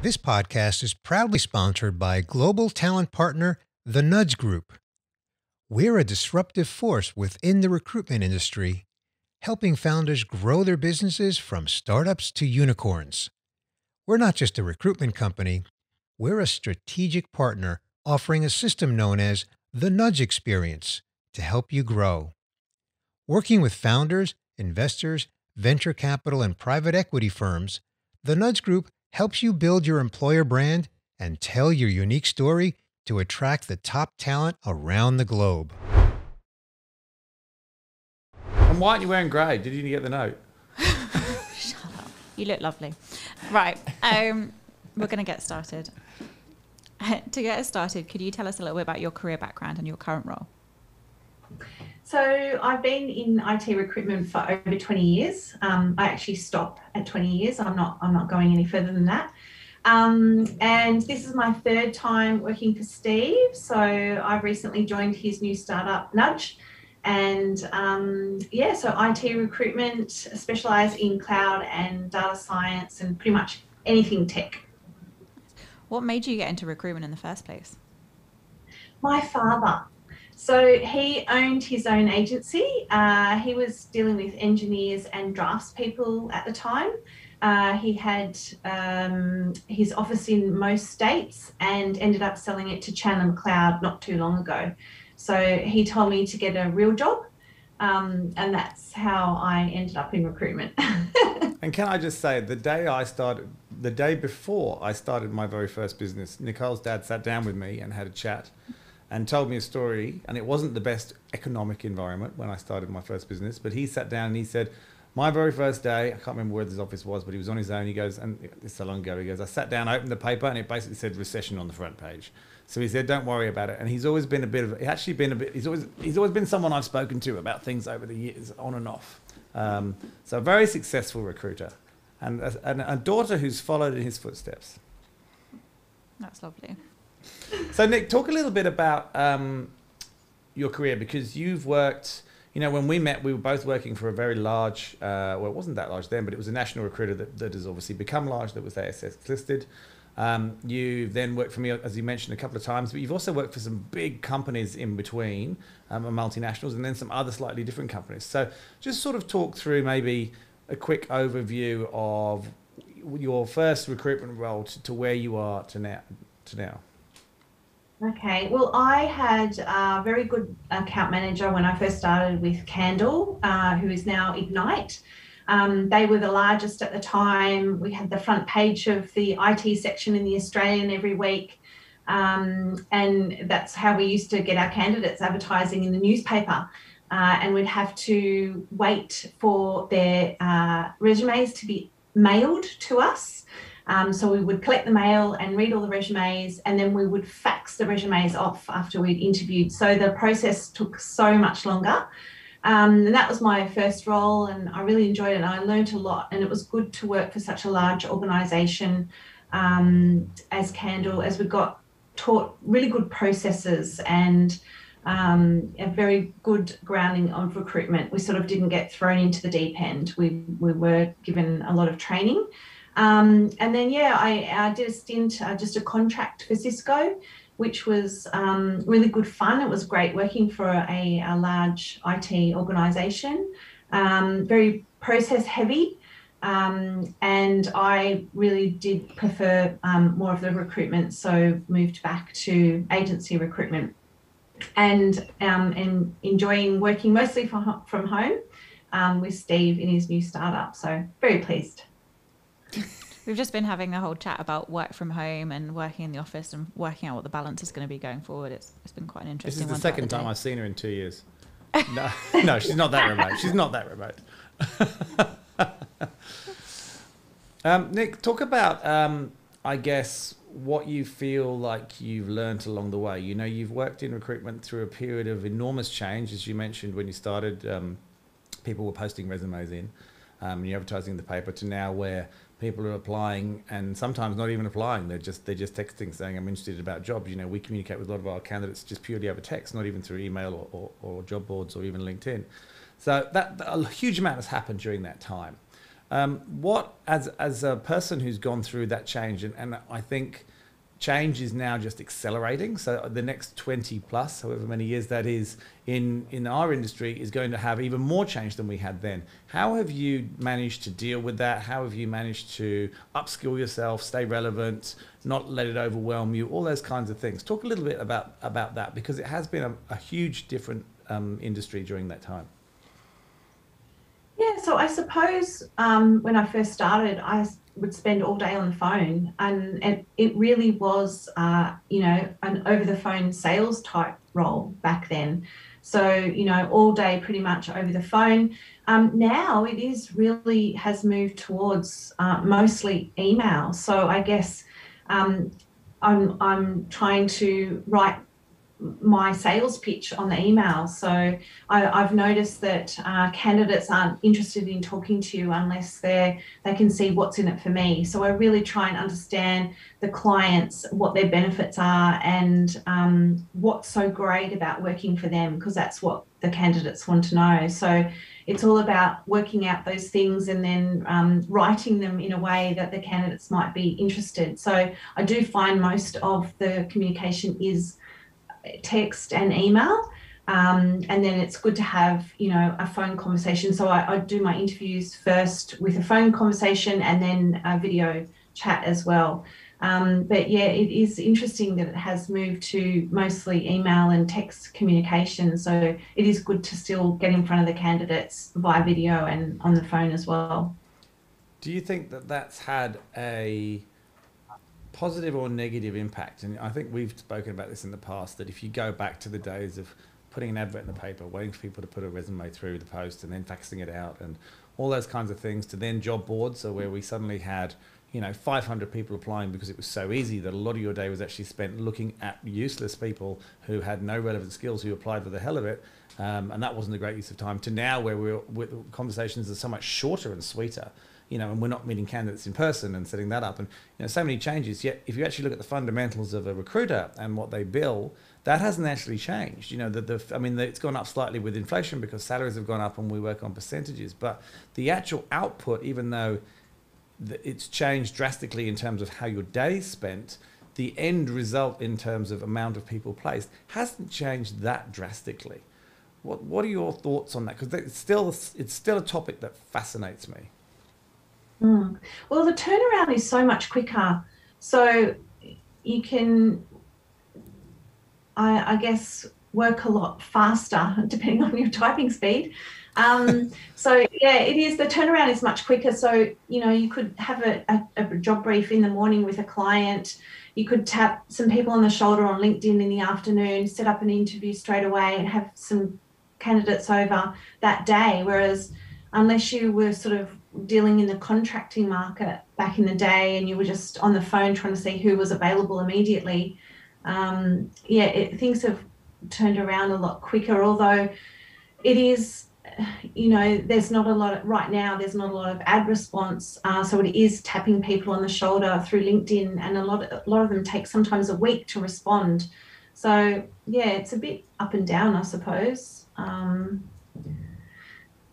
This podcast is proudly sponsored by global talent partner, The Nudge Group. We're a disruptive force within the recruitment industry, helping founders grow their businesses from startups to unicorns. We're not just a recruitment company, we're a strategic partner offering a system known as the Nudge Experience to help you grow. Working with founders, investors, venture capital, and private equity firms, the Nudge Group helps you build your employer brand and tell your unique story to attract the top talent around the globe. And why aren't you wearing grey? Did you get the note? Shut up. You look lovely. Right. We're going to get started. To get us started, could you tell us a little bit about your career background and your current role? So I've been in IT recruitment for over 20 years. I actually stop at 20 years. I'm not going any further than that. And this is my third time working for Steve. So I've recently joined his new startup, Nudge. And so IT recruitment, specialise in cloud and data science and pretty much anything tech. What made you get into recruitment in the first place? My father. So he owned his own agency. He was dealing with engineers and draftspeople at the time. He had his office in most states and ended up selling it to Chandler McLeod not too long ago. So he told me to get a real job, and that's how I ended up in recruitment. And can I just say, the day before I started my very first business, Nicole's dad sat down with me and had a chat and told me a story. And it wasn't the best economic environment when I started my first business, but he sat down and he said, my very first day, I can't remember where his office was, but he was on his own. He goes, and it's so long ago, he goes, I sat down, opened the paper, and it basically said recession on the front page. So he said, don't worry about it. And he's always been he's always been someone I've spoken to about things over the years, on and off. So a very successful recruiter and a daughter who's followed in his footsteps. That's lovely. So Nick, talk a little bit about your career, because you've worked, when we met, we were both working for a very large, well, it wasn't that large then, but it was a national recruiter that has obviously become large, that was ASX listed. You then worked for me, as you mentioned, a couple of times, but you've also worked for some big companies in between, multinationals, and then some other slightly different companies. So just sort of talk through maybe a quick overview of your first recruitment role to where you are to now. Okay, well, I had a very good account manager when I first started with Candle, who is now Ignite. They were the largest at the time. We had the front page of the IT section in the Australian every week. And that's how we used to get our candidates advertising in the newspaper. And we'd have to wait for their resumes to be mailed to us. So we would collect the mail and read all the resumes, and then we would fax the resumes off after we'd interviewed. So the process took so much longer. And that was my first role, and I really enjoyed it. And I learned a lot, and it was good to work for such a large organisation as Candle, as we got taught really good processes and a very good grounding of recruitment. We sort of didn't get thrown into the deep end. We were given a lot of training. And then, I did a stint, just a contract for Cisco, which was really good fun. It was great working for a large IT organisation, very process heavy. And I really did prefer more of the recruitment, so moved back to agency recruitment and enjoying working mostly from home with Steve in his new startup. So very pleased. We've just been having a whole chat about work from home and working in the office and working out what the balance is going to be going forward. It's been quite an interesting one. This is the second time I've seen her in 2 years. No, she's not that remote. She's not that remote. Nick, talk about, I guess, what you feel like you've learned along the way. You've worked in recruitment through a period of enormous change, as you mentioned when you started. People were posting resumes in, you're advertising in the paper, to now where people are applying, and sometimes not even applying. They're just texting saying, I'm interested about jobs. We communicate with a lot of our candidates just purely over text, not even through email or job boards or even LinkedIn. So a huge amount has happened during that time. What, as a person who's gone through that change, and I think change is now just accelerating. So the next 20 plus, however many years that is, in our industry is going to have even more change than we had then. How have you managed to deal with that? How have you managed to upskill yourself, stay relevant, not let it overwhelm you, all those kinds of things? Talk a little bit about that, because it has been a huge different industry during that time. Yeah, so I suppose when I first started, I would spend all day on the phone, and it really was, an over-the-phone sales type role back then. So, all day pretty much over the phone. Now it is really has moved towards mostly email. So I guess I'm trying to write my sales pitch on the email. So I've noticed that candidates aren't interested in talking to you unless they can see what's in it for me. So I really try and understand the clients, what their benefits are, and what's so great about working for them, because that's what the candidates want to know. So it's all about working out those things and then writing them in a way that the candidates might be interested. So I do find most of the communication is text and email, and then it's good to have a phone conversation. So I do my interviews first with a phone conversation and then a video chat as well. But yeah, it is interesting that it has moved to mostly email and text communication. So it is good to still get in front of the candidates via video and on the phone as well. Do you think that that's had a positive or negative impact? And I think we've spoken about this in the past, that if you go back to the days of putting an advert in the paper, waiting for people to put a resume through the post and then faxing it out and all those kinds of things, to then job boards, so where we suddenly had 500 people applying because it was so easy that a lot of your day was actually spent looking at useless people who had no relevant skills, who applied for the hell of it, and that wasn't a great use of time, to now where conversations are so much shorter and sweeter, and we're not meeting candidates in person and setting that up, and so many changes. Yet if you actually look at the fundamentals of a recruiter and what they bill, that hasn't actually changed. It's gone up slightly with inflation because salaries have gone up and we work on percentages, but the actual output, even though it's changed drastically in terms of how your day's spent, the end result in terms of amount of people placed hasn't changed that drastically. What are your thoughts on that? Because it's still a topic that fascinates me. Well, the turnaround is so much quicker. So you can, I guess, work a lot faster depending on your typing speed. So yeah, it is. The turnaround is much quicker. So, you could have a job brief in the morning with a client. You could tap some people on the shoulder on LinkedIn in the afternoon, set up an interview straight away and have some candidates over that day. Whereas unless you were sort of dealing in the contracting market back in the day and you were just on the phone trying to see who was available immediately, things have turned around a lot quicker, although it is, there's not a lot of ad response, so it is tapping people on the shoulder through LinkedIn, and a lot of them take sometimes a week to respond. So yeah, it's a bit up and down, I suppose.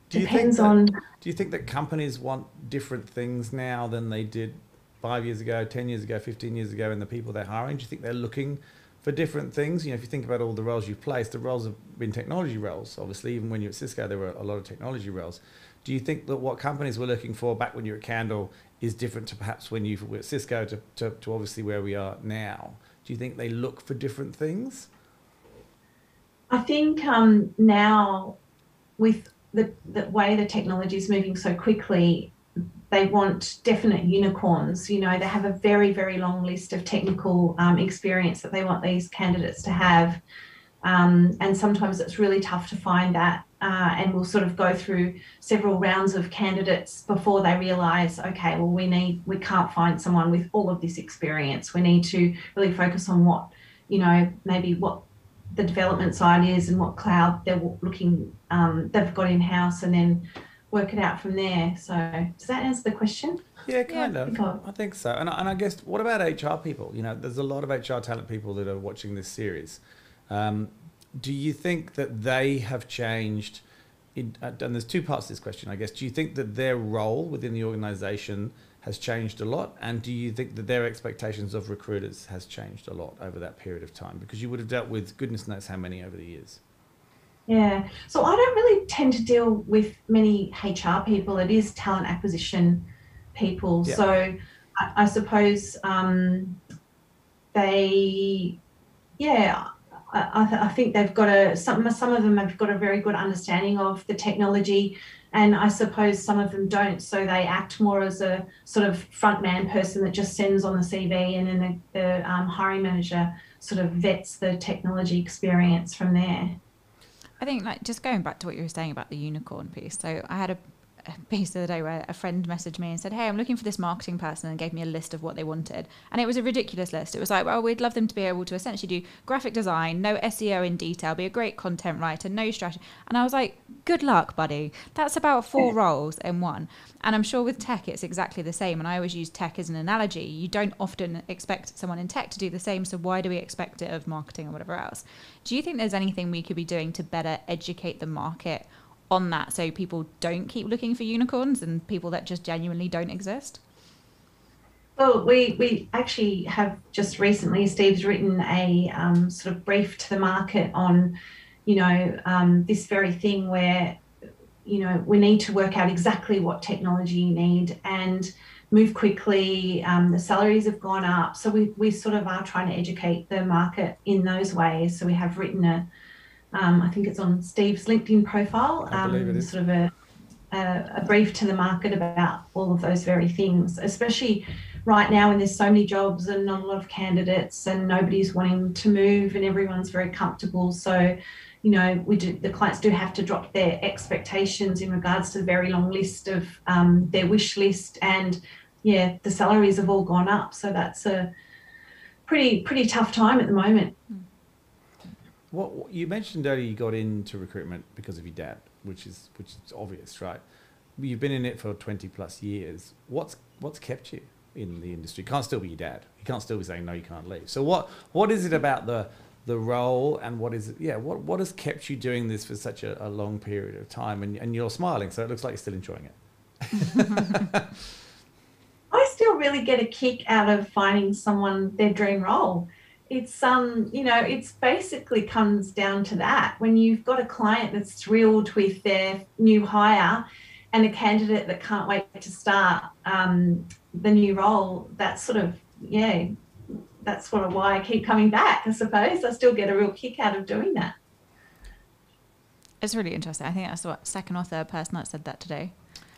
Do you think that companies want different things now than they did 5 years ago, 10 years ago, 15 years ago, and the people they're hiring? Do you think they're looking for different things? If you think about all the roles you've placed, the roles have been technology roles. Obviously, even when you were at Cisco, there were a lot of technology roles. Do you think that what companies were looking for back when you were at Candle is different to perhaps when you were at Cisco to obviously where we are now? Do you think they look for different things? I think now, with the way the technology is moving so quickly, they want definite unicorns. They have a very, very long list of technical experience that they want these candidates to have. And sometimes it's really tough to find that. And we'll sort of go through several rounds of candidates before they realise, okay, well, we can't find someone with all of this experience. We need to really focus on what, maybe what the development side is and what cloud they're looking, they've got in-house, and then work it out from there. So does that answer the question? Yeah, kind of. I think so. And I guess, what about HR people? There's a lot of HR talent people that are watching this series. Do you think that they have changed and there's two parts to this question, I guess. Do you think that their role within the organization has changed a lot? And do you think that their expectations of recruiters has changed a lot over that period of time? Because you would have dealt with goodness knows how many over the years. Yeah. So I don't really tend to deal with many HR people. It is talent acquisition people. Yeah. So I suppose they, yeah, I think they've got some of them have got a very good understanding of the technology, and I suppose some of them don't. So they act more as a sort of front man person that just sends on the CV, and then the hiring manager sort of vets the technology experience from there. I think, like, just going back to what you were saying about the unicorn piece. So I had a piece the other day where a friend messaged me and said, hey, I'm looking for this marketing person, and gave me a list of what they wanted. And it was a ridiculous list. It was like, well, we'd love them to be able to essentially do graphic design, no SEO in detail, be a great content writer, no strategy. And I was like, good luck, buddy. That's about 4 roles in one. And I'm sure with tech, it's exactly the same. And I always use tech as an analogy. You don't often expect someone in tech to do the same. So why do we expect it of marketing or whatever else? Do you think there's anything we could be doing to better educate the market on that, so people don't keep looking for unicorns and people that just genuinely don't exist? Well, we actually have just recently, Steve's written a sort of brief to the market on, this very thing where, we need to work out exactly what technology you need and move quickly. The salaries have gone up. So we sort of are trying to educate the market in those ways. So we have written I think it's on Steve's LinkedIn profile, I believe it is. sort of a brief to the market about all of those very things, especially right now when there's so many jobs and not a lot of candidates and nobody's wanting to move and everyone's very comfortable. So, the clients do have to drop their expectations in regards to the very long list of their wish list, and yeah, the salaries have all gone up. So that's a pretty tough time at the moment. What you mentioned earlier, you got into recruitment because of your dad, which is obvious, right? You've been in it for 20 plus years. What's kept you in the industry? You can't still be your dad. You can't still be saying no, you can't leave. So what is it about the role, and what has kept you doing this for such a long period of time? And you're smiling, so it looks like you're still enjoying it. I still really get a kick out of finding someone their dream role. It's it's basically comes down to that. When you've got a client that's thrilled with their new hire and a candidate that can't wait to start the new role, that's sort of, that's sort of why I keep coming back, I suppose. I still get a real kick out of doing that. It's really interesting. I think that's the second or third person that said that today.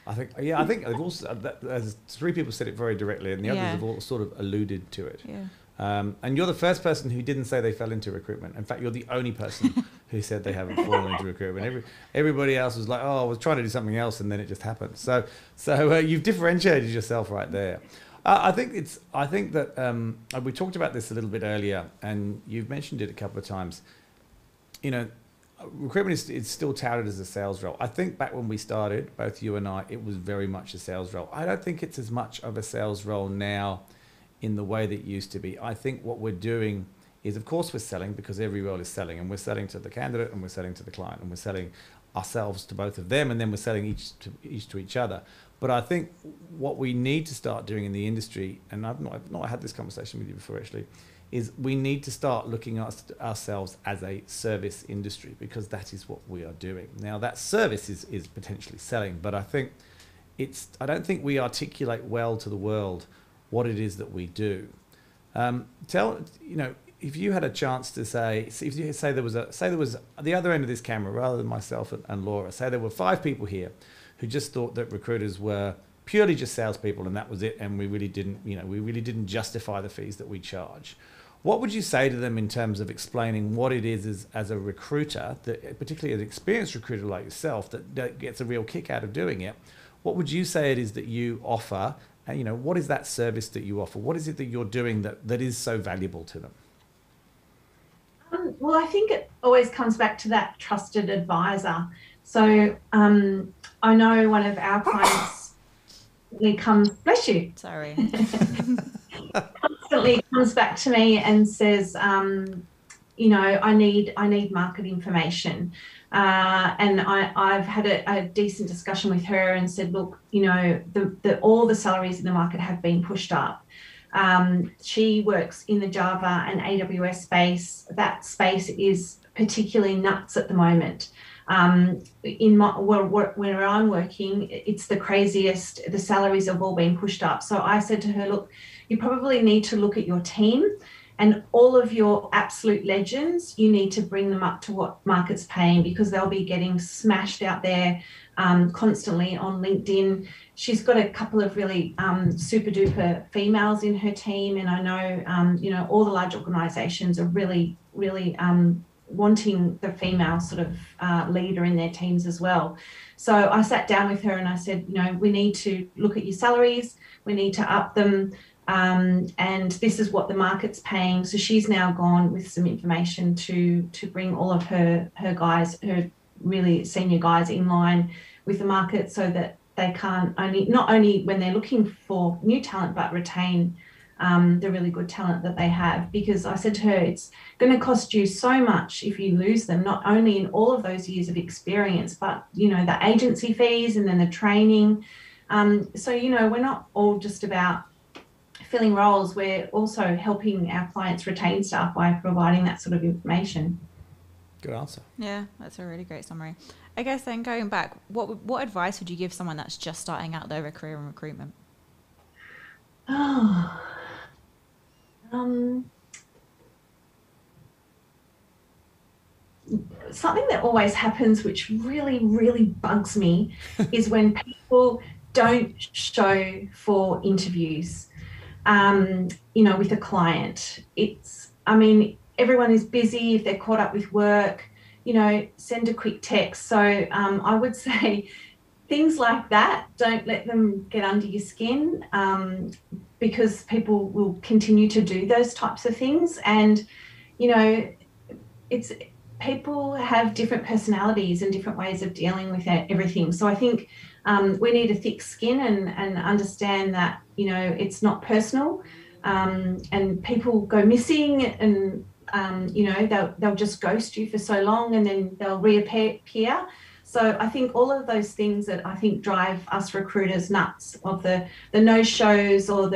I think they've also, there's 3 people said it very directly, and the others have all sort of alluded to it. Yeah. And you're the first person who didn't say they fell into recruitment. In fact, you're the only person who said they haven't fallen into recruitment. Everybody else was like, oh, I was trying to do something else, and then it just happened. So you've differentiated yourself right there. I think that we talked about this a little bit earlier, and you've mentioned it a couple of times. Recruitment is still touted as a sales role. I think back when we started, both you and I, it was very much a sales role. I don't think it's as much of a sales role now in the way that it used to be. I think what we're doing is, of course, we're selling, because every role is selling, and we're selling to the candidate, and we're selling to the client, and we're selling ourselves to both of them, and then we're selling each to each other. But I think what we need to start doing in the industry, and I've not had this conversation with you before actually, is we need to start looking at ourselves as a service industry, because that is what we are doing. Now, that service is potentially selling, but I don't think we articulate well to the world what it is that we do. If you had a chance to say there was at the other end of this camera, rather than myself and Laura, say there were 5 people here who just thought that recruiters were purely just salespeople and that was it, and we really didn't justify the fees that we charge. What would you say to them in terms of explaining what it is as a recruiter, particularly an experienced recruiter like yourself, that gets a real kick out of doing it? What would you say it is that you offer? And what is that service that you offer? What is it that you're doing that is so valuable to them? Well, I think it always comes back to that trusted advisor. So I know one of our clients bless you. Sorry. Constantly comes back to me and says, I need market information. And I've had a decent discussion with her and said, look, all the salaries in the market have been pushed up. She works in the Java and AWS space. That space is particularly nuts at the moment. Where I'm working, it's the craziest. The salaries have all been pushed up. So I said to her, look, you probably need to look at your team and all of your absolute legends. You need to bring them up to what market's paying, because they'll be getting smashed out there constantly on LinkedIn. She's got a couple of really super duper females in her team. And I know, all the large organizations are really, really wanting the female sort of leader in their teams as well. So I sat down with her and I said, we need to look at your salaries. We need to up them. And this is what the market's paying. So she's now gone with some information to bring all of her guys, her really senior guys, in line with the market, so that they can't not only when they're looking for new talent, but retain the really good talent that they have. Because I said to her, it's going to cost you so much if you lose them, not only in all of those years of experience, but the agency fees and then the training. So we're not all just about filling roles. We're also helping our clients retain staff by providing that sort of information. Good answer. Yeah, that's a really great summary. I guess then going back, what advice would you give someone that's just starting out their career in recruitment? Something that always happens, which really, really bugs me, is when people don't show for interviews, with a client. Everyone is busy. If they're caught up with work, send a quick text. So I would say things like that, don't let them get under your skin, because people will continue to do those types of things. And, people have different personalities and different ways of dealing with everything. So I think we need a thick skin and understand that, it's not personal, and people go missing, and, they'll just ghost you for so long and then they'll reappear. So I think all of those things that I think drive us recruiters nuts, of the no-shows, or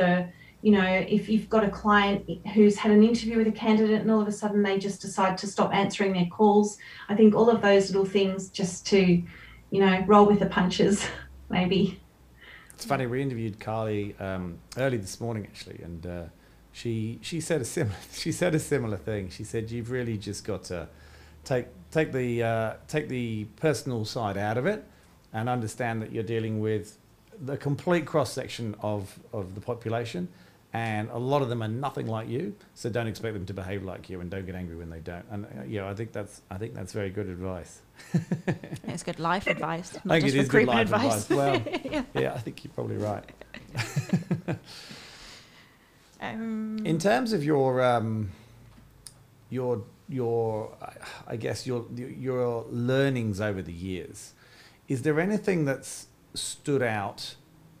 if you've got a client who's had an interview with a candidate and all of a sudden they just decide to stop answering their calls. I think all of those little things, just to, roll with the punches, maybe. It's funny, we interviewed Carly early this morning actually, and she said a similar thing. She said, you've really just got to take the personal side out of it and understand that you're dealing with the complete cross section of the population, and a lot of them are nothing like you, so don't expect them to behave like you, and don't get angry when they don't. And I think that's very good advice. It's good life advice, I not think just it is good recruitment life advice. Well, yeah, I think you're probably right. In terms of your I guess your learnings over the years, is there anything that's stood out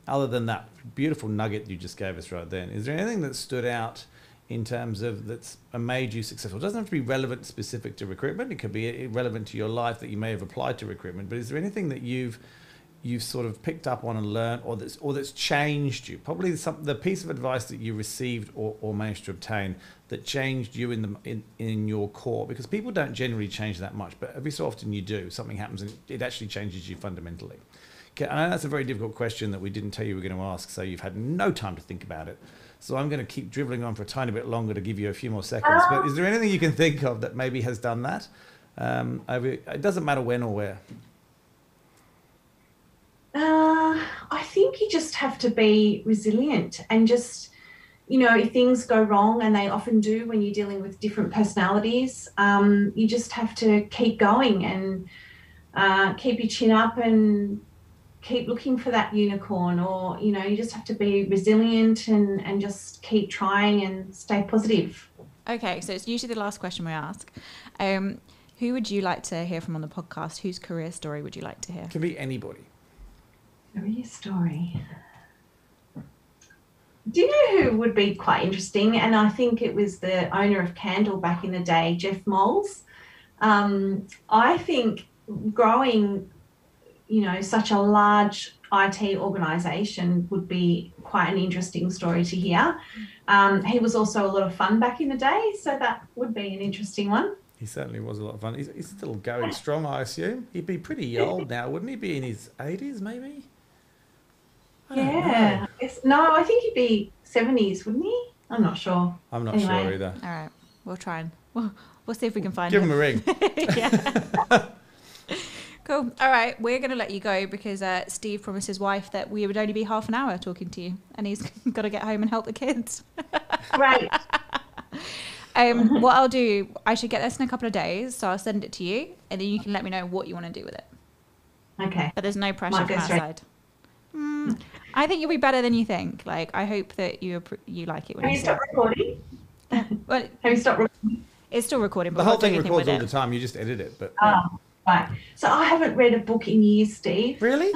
other than that beautiful nugget you just gave us right then? Is there anything that stood out in terms of that's made you successful? It doesn't have to be relevant specific to recruitment. It could be relevant to your life that you may have applied to recruitment. But is there anything that you've sort of picked up on and learned, or that's changed you? Probably the piece of advice that you received or managed to obtain that changed you in your core, because people don't generally change that much, but every so often you do. Something happens and it actually changes you fundamentally. Okay, I know that's a very difficult question that we didn't tell you we were going to ask, so you've had no time to think about it. So I'm going to keep dribbling on for a tiny bit longer to give you a few more seconds. But is there anything you can think of that maybe has done that? It doesn't matter when or where. I think you just have to be resilient, and just, if things go wrong, and they often do when you're dealing with different personalities, you just have to keep going and keep your chin up and keep looking for that unicorn, or, you just have to be resilient and just keep trying and stay positive. Okay, so it's usually the last question we ask. Who would you like to hear from on the podcast? Whose career story would you like to hear? It can be anybody. Career story. Do you know who would be quite interesting? And I think it was the owner of Candle back in the day, Jeff Moles. I think growing, such a large IT organisation would be quite an interesting story to hear. He was also a lot of fun back in the day, so that would be an interesting one. He certainly was a lot of fun. He's still going strong, I assume. He'd be pretty old now, wouldn't he? Be in his 80s, maybe? I don't know. No, I think he'd be 70s, wouldn't he? I'm not sure. I'm not sure either. All right, we'll try and we'll see if we can find Give him. him a ring. Yeah. Cool. All right, we're going to let you go because Steve promised his wife that we would only be half an hour talking to you, and he's got to get home and help the kids. Great. What I'll do, I should get this in a couple of days, so I'll send it to you, and then you can let me know what you want to do with it. Okay. But there's no pressure from our side. I think you'll be better than you think. Like, I hope that you like it when Have you stopped recording? Well, Have you stopped recording? it's still recording. But The whole we'll do thing anything records with all it. the time. You just edit it. But Oh, right. So I haven't read a book in years, Steve. Really?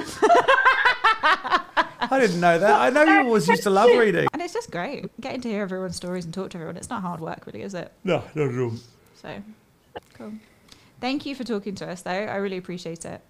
I didn't know that. I know you always used to love reading. And it's just great getting to hear everyone's stories and talk to everyone. It's not hard work, really, is it? No, not at all. So, cool. Thank you for talking to us, though. I really appreciate it.